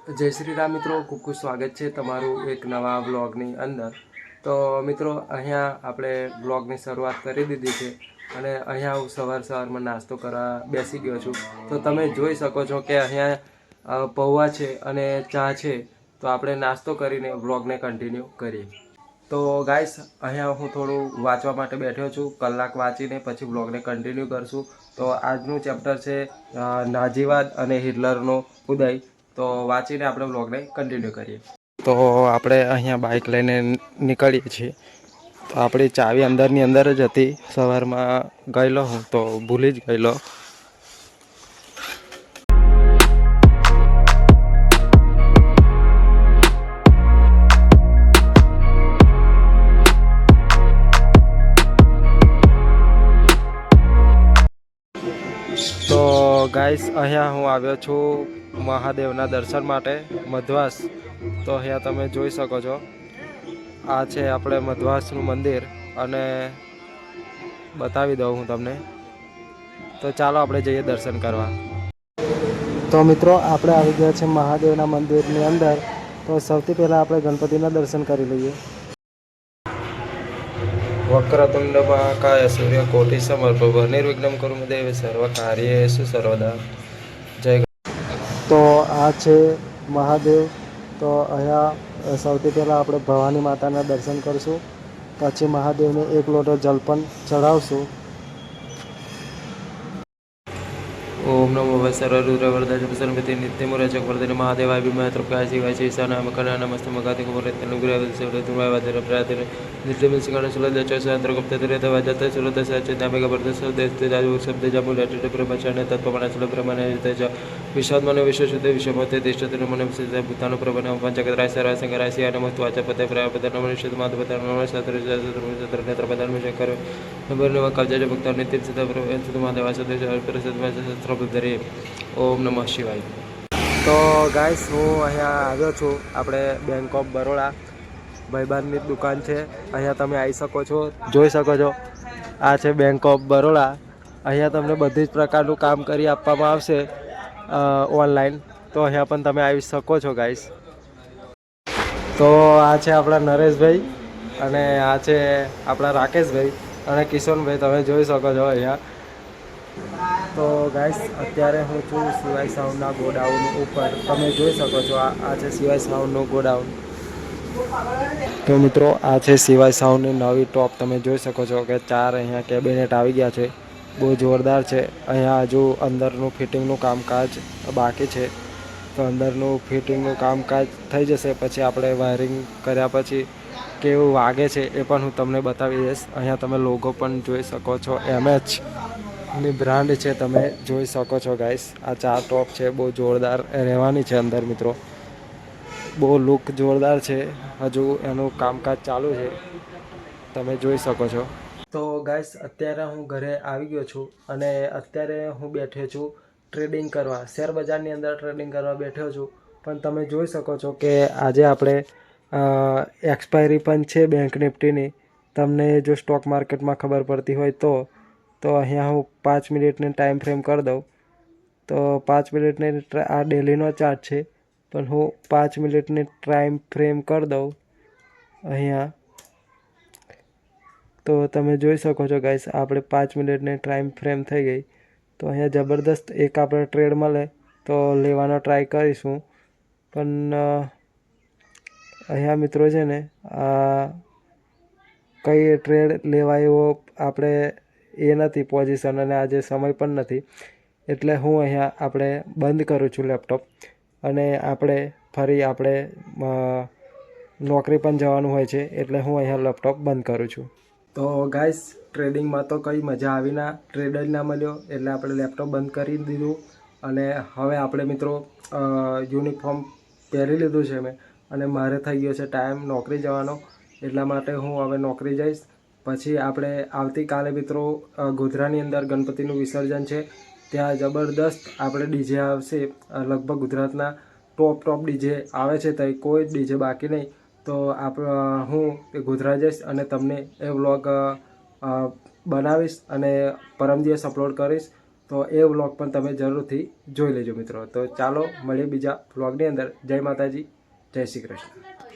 જય શ્રી રામ મિત્રો, ખૂબ ખૂબ સ્વાગત છે તમારું એક નવા બ્લોગની અંદર. તો મિત્રો અહીંયા આપણે બ્લોગની શરૂઆત કરી દીધી છે અને અહીંયા હું સવારમાં નાસ્તો કરવા બેસી ગયો છું. તો તમે જોઈ શકો છો કે અહીંયા પૌવા છે અને ચા છે. તો આપણે નાસ્તો કરીને બ્લોગને કન્ટિન્યુ કરીએ. તો ગાઈસ અહીંયા હું થોડું વાંચવા માટે બેઠો છું. કલાક વાંચીને પછી બ્લોગને કન્ટિન્યુ કરશું. તો આજનું ચેપ્ટર છે નાજીવાદ અને હિટલરનો ઉદય. તો વાંચીને આપણે બ્લોગને કન્ટિન્યુ કરીએ. તો આપણે અહીંયા બાઇક લઈને નીકળીએ છીએ. તો આપણી ચાવી અંદરની અંદર જ હતી. સવારમાં ગયેલો હું તો ભૂલી જ ગયેલો. તો ગાઈસ અહીંયા હું આવ્યો છું મહાદેવના દર્શન માટે મધવાસ. તો અહીંયા તમે જોઈ શકો છો આ છે આપણે મધવાસનું મંદિર અને બતાવી દઉં હું તમને. તો ચાલો આપણે જઈએ દર્શન કરવા. તો મિત્રો આપણે આવી ગયા છે મહાદેવના મંદિરની અંદર. તો સૌથી પહેલાં આપણે ગણપતિના દર્શન કરી લઈએ. વક્રતુંડ મહાકાય સૂર્યકોટિ સમર્પભ નિર્વિઘ્નમ કુરુ દેવ સર્વ કાર્યેષુ સર્વદા. જય. તો આ છે મહાદેવ. તો અહીંયા સૌથી પહેલાં આપણે ભવાની માતાના દર્શન કરીશું. પછી મહાદેવને એક લોટો જલ પણ ચડાવશું. ઓમ નમો સર્વ રુદ્રવરદાય સર્વપતિ નિત્યમુરચક વર્ધને મહાદેવાય વિમય તૃપ્યાય શિવાય શેષાનામ કરના નમસ્તે મગાતિ કુમરેતનુગ્રહ સર્વતુમાય વાજર પ્રાર્થને નિત્યમિ સિંગણ સુલદ ચૈત્ર ગુપ્ત દરેત વાજત સુરત સચિતામે ગબરદ સદેસ્તે જાજુ શબ્દ જામુ લટ પ્રભચન તત્વમના સુલ પ્રમાણે તેજ વિષાદ મને વિશ્વશુદ્ધ વિશ્વમતે તિષ્ઠતે મને સિદ્ધ ભૂતાનો પ્રભન પંચકરાય સરાય સંગરાય સિયા નમસ્તુ વાચપતે પ્રયાપતે નમસ્તે માધવતે નમસ્તે સત્ર નેત્ર બદન શંકર નંબર કવજજ ભક્ત નિત્ય સિદ્ધ પ્રભુ મહાદેવા સદેશ પ્રસિદ્ધ ધરે. ઓમ નમઃ શિવાય. તો ગાઈસ હું અહીંયા આવ્યો છું આપણે બેંક ઓફ બરોડા. ભાઈબાનની દુકાન છે. અહીંયા તમે આવી શકો છો, જોઈ શકો છો. આ છે બેંક ઓફ બરોડા. અહીંયા તમને બધી જ પ્રકારનું કામ કરી આપવામાં આવશે ઓનલાઈન. તો અહીંયા પણ તમે આવી શકો છો ગાઈસ. તો આ છે આપણા નરેશભાઈ અને આ છે આપણા રાકેશભાઈ અને કિશોરભાઈ. તમે જોઈ શકો છો અહીંયા. તો ગાઈસ અત્યારે હું છું સિવાય સાઉન્ડના ગોડાઉન ઉપર. તમે જોઈ શકો છો આ છે સિવાય સાઉન્ડનું ગોડાઉન. તો મિત્રો આ છે સિવાય સાઉન્ડની નવી ટોપ. તમે જોઈ શકો છો કે 4 અહીંયા કેબિનેટ આવી ગયા છે. બહુ જોરદાર છે. અહીંયા હજુ અંદરનું ફિટિંગનું કામકાજ બાકી છે. તો અંદરનું ફિટિંગનું કામકાજ થઈ જશે પછી આપણે વાયરિંગ કર્યા પછી કેવું વાગે છે એ પણ હું તમને બતાવી દઈશ. અહીંયા તમે લોગો પણ જોઈ શકો છો. MHની બ્રાન્ડ છે, તમે જોઈ શકો છો ગાઈસ. આ 4 ટોપ છે, બહુ જોરદાર રહેવાની છે અંદર મિત્રો. બહુ લુક જોરદાર છે. હજુ એનું કામકાજ ચાલુ છે, તમે જોઈ શકો છો. તો ગાઈસ અત્યારે હું ઘરે આવી ગયો છું અને અત્યારે હું બેઠો છું ટ્રેડિંગ કરવા. શેર બજારની અંદર ટ્રેડિંગ કરવા બેઠો છું. પણ તમે જોઈ શકો છો કે આજે આપણે એક્સપાયરી પણ છે બેંક નિફ્ટીની. તમને જો સ્ટોક માર્કેટમાં ખબર પડતી હોય તો અહીંયા હું 5 મિનિટની ટાઈમ ફ્રેમ કરી દઉં. તો 5 મિનિટની આ ડેલીનો ચાર્ટ છે, પણ હું 5 મિનિટની ટાઈમ ફ્રેમ કરી દઉં અહીંયા. તો તમે જોઈ શકો છો ગાઈસ આપણે 5 મિનિટની ટાઈમ ફ્રેમ થઈ ગઈ. તો અહીંયા જબરદસ્ત એક આપણે ટ્રેડ મળે તો લેવાનો ટ્રાય કરીશું. પણ અહીંયા મિત્રો છે ને કઈ ટ્રેડ લેવાય એવો આપણે એ નથી પોઝિશન અને આજે સમય પણ નથી. એટલે હું અહીંયા આપણે બંધ કરું છું લેપટોપ અને આપણે ફરી આપણે નોકરી પણ જવાનું હોય છે. એટલે હું અહીંયા લેપટોપ બંધ કરું છું. તો ગાઈસ ટ્રેડિંગમાં તો કંઈ મજા આવી ના, ટ્રેડ જ ના મળ્યો. એટલે આપણે લેપટોપ બંધ કરી દીધું અને હવે આપણે મિત્રો યુનિફોર્મ પહેરી લીધું છે મેં અને મારે થઈ ગયો છે ટાઈમ નોકરી જવાનો. એટલા માટે હું હવે નોકરી જઈશ. પછી આપણે આવતીકાલે મિત્રો ગોધરાની અંદર ગણપતિનું વિસર્જન છે. ત્યાં જબરદસ્ત આપણે ડીજે આવશે. લગભગ ગુજરાતના ટોપ ડીજે આવે છે, ત્યાં કોઈ ડીજે બાકી નહીં. તો હું ગોધરા જઈશ અને તમને એ વ્લોગ બનાવીશ અને પરમ દિવસ અપલોડ કરીશ. તો એ વ્લોગ પણ તમે જરૂરથી જોઈ લેજો મિત્રો. તો ચાલો મળીએ બીજા વ્લોગની અંદર. જય માતાજી, જય શ્રી કૃષ્ણ.